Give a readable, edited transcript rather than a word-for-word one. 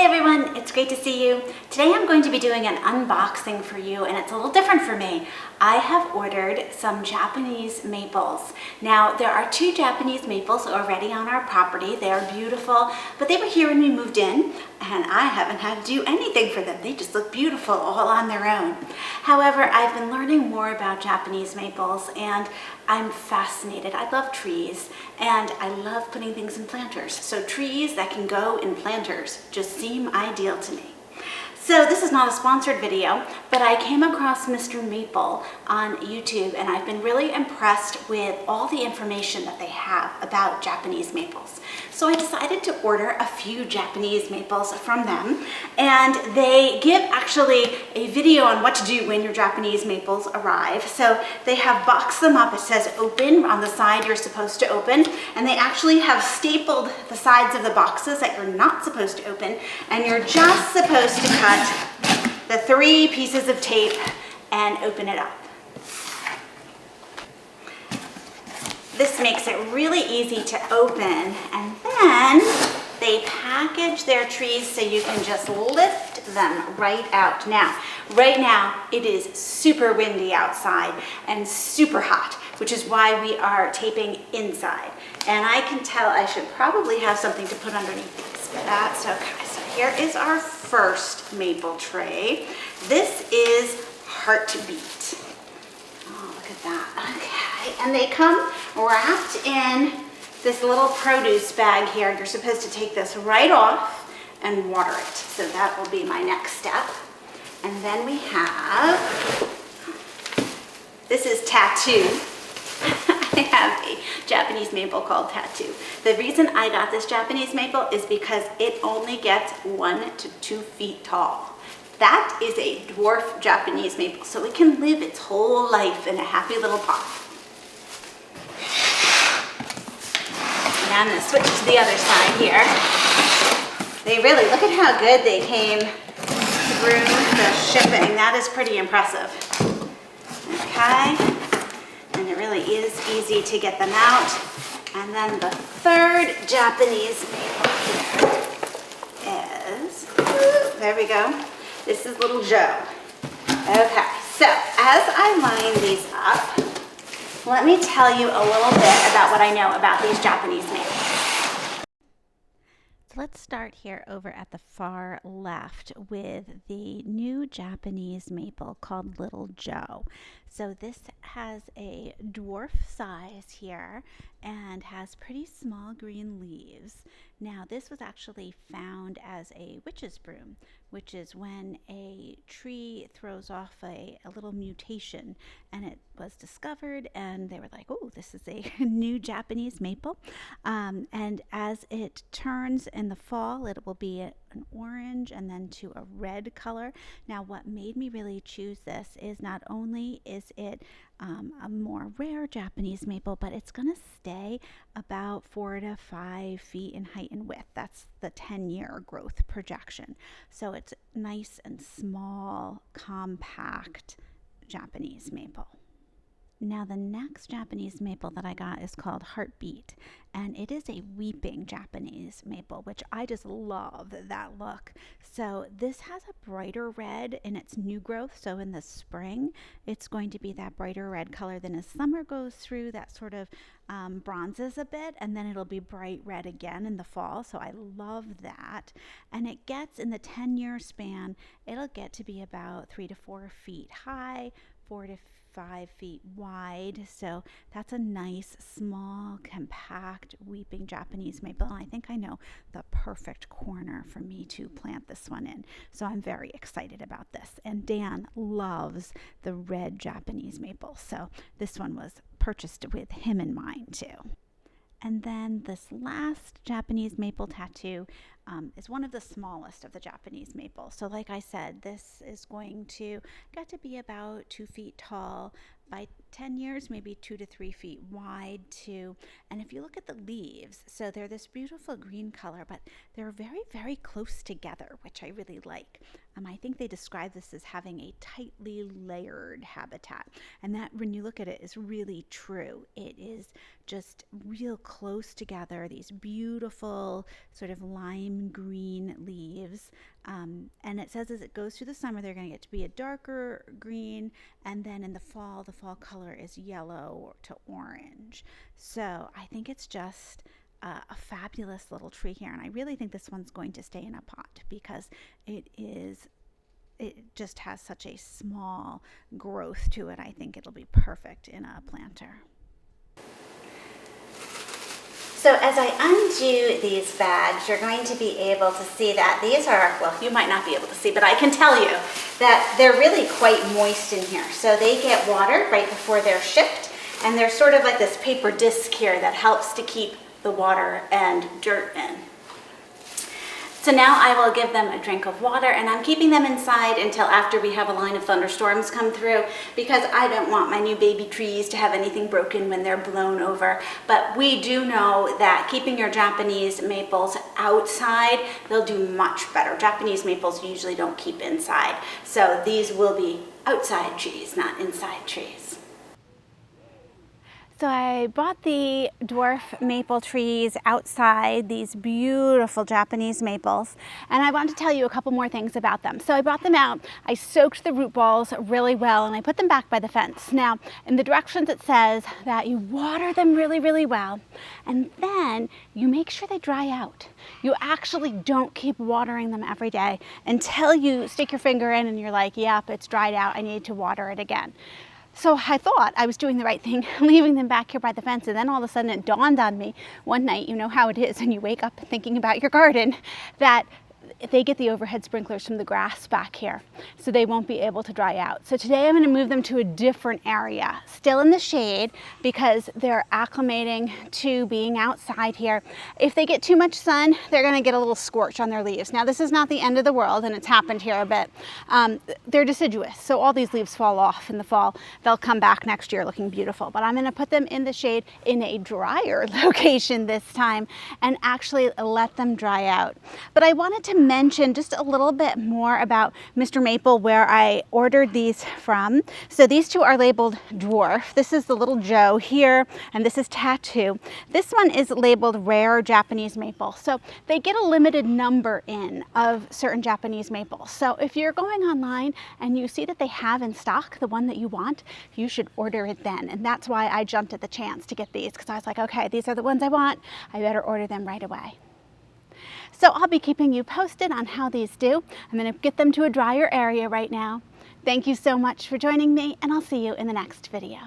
Hi everyone, it's great to see you. Today I'm going to be doing an unboxing for you, and it's a little different for me. I have ordered some Japanese maples. Now there are 2 Japanese maples already on our property. They are beautiful, but they were here when we moved in and I haven't had to do anything for them. They just look beautiful all on their own. However, I've been learning more about Japanese maples and I'm fascinated. I love trees and I love putting things in planters. So trees that can go in planters just seem ideal to me. So this is not a sponsored video, but I came across Mr. Maple on YouTube and I've been really impressed with all the information that they have about Japanese maples. So I decided to order a few Japanese maples from them, and they give actually a video on what to do when your Japanese maples arrive. So they have boxed them up. It says open on the side you're supposed to open, and they actually have stapled the sides of the boxes that you're not supposed to open, and you're just supposed to cut the 3 pieces of tape and open it up. This makes it really easy to open, and then they package their trees so you can just lift them right out. Now, right now it is super windy outside and super hot, which is why we are taping inside. And I can tell I should probably have something to put underneath these, but that's okay. So here is our first maple tray. This is Heartbeat. Oh, look at that. Okay, and they come wrapped in this little produce bag here. You're supposed to take this right off and water it. So that will be my next step. And then we have, this is Tattoo. I have a Japanese maple called Tattoo. The reason I got this Japanese maple is because it only gets 1 to 2 feet tall. That is a dwarf Japanese maple, so it can live its whole life in a happy little pot. Now I'm going to switch to the other side here. They really, look at how good they came through the shipping. That is pretty impressive. Okay, and it really is easy to get them out. And then the third Japanese maple here is, there we go. This is little Joe. Okay, so as I line these up, let me tell you a little bit about what I know about these Japanese maples. So let's start here over at the far left with the new Japanese maple called Little Joe. So this has a dwarf size here and has pretty small green leaves. Now this was actually found as a witch's broom, which is when a tree throws off a little mutation, and it was discovered and they were like, oh, this is a new Japanese maple. And as it turns in the fall, it will be an orange and then to a red color. Now what made me really choose this is not only is it a more rare Japanese maple, but it's going to stay about 4 to 5 feet in height and width. That's the 10-year growth projection. So it's nice and small, compact Japanese maple. Now the next Japanese maple that I got is called Heartbeat, and it is a weeping Japanese maple, which I just love that look. So this has a brighter red in its new growth. So in the spring, it's going to be that brighter red color. Then as summer goes through, that sort of bronzes a bit, and then it'll be bright red again in the fall. So I love that. And it gets, in the 10-year span, it'll get to be about 3 to 4 feet high, 4 to 5 feet wide. So that's a nice, small, compact, weeping Japanese maple. And I think I know the perfect corner for me to plant this one in. So I'm very excited about this. And Dan loves the red Japanese maple. So this one was purchased with him in mind too. And then this last Japanese maple Tattoo is one of the smallest of the Japanese maples. So like I said, this is going to get to be about 2 feet tall, by 10 years, maybe 2 to 3 feet wide too. And if you look at the leaves, so they're this beautiful green color, but they're very, very close together, which I really like. I think they describe this as having a tightly layered habitat. And that, when you look at it, is really true. It is just real close together, these beautiful sort of lime green leaves. And it says as it goes through the summer, they're going to get to be a darker green, and then in the fall color is yellow to orange. So I think it's just a fabulous little tree here, and I really think this one's going to stay in a pot because it just has such a small growth to it. I think it'll be perfect in a planter. So as I undo these bags, you're going to be able to see that these are, well, you might not be able to see, but I can tell you that they're really quite moist in here. So they get watered right before they're shipped, and there's sort of like this paper disc here that helps to keep the water and dirt in. So now I will give them a drink of water, and I'm keeping them inside until after we have a line of thunderstorms come through, because I don't want my new baby trees to have anything broken when they're blown over. But we do know that keeping your Japanese maples outside, they'll do much better. Japanese maples usually don't keep inside. So these will be outside trees, not inside trees. So I bought the dwarf maple trees outside, these beautiful Japanese maples, and I want to tell you a couple more things about them. So I brought them out, I soaked the root balls really well, and I put them back by the fence. Now, in the directions it says that you water them really, really well, and then you make sure they dry out. You actually don't keep watering them every day until you stick your finger in and you're like, yep, it's dried out, I need to water it again. So I thought I was doing the right thing, leaving them back here by the fence, and then all of a sudden it dawned on me one night, you know how it is when you wake up thinking about your garden, that they get the overhead sprinklers from the grass back here, so they won't be able to dry out. So today I'm going to move them to a different area, still in the shade, because they're acclimating to being outside here. If they get too much sun, they're going to get a little scorch on their leaves. Now this is not the end of the world, and it's happened here a bit. They're deciduous, so all these leaves fall off in the fall. They'll come back next year looking beautiful, but I'm going to put them in the shade in a drier location this time and actually let them dry out. But I wanted to mention just a little bit more about Mr. Maple, where I ordered these from. So these two are labeled dwarf. This is the little Joe here, and this is Tattoo. This one is labeled rare Japanese maple. So they get a limited number in of certain Japanese maples. So if you're going online and you see that they have in stock the one that you want, you should order it then. And that's why I jumped at the chance to get these, because I was like, okay, these are the ones I want. I better order them right away. So I'll be keeping you posted on how these do. I'm going to get them to a drier area right now. Thank you so much for joining me, and I'll see you in the next video.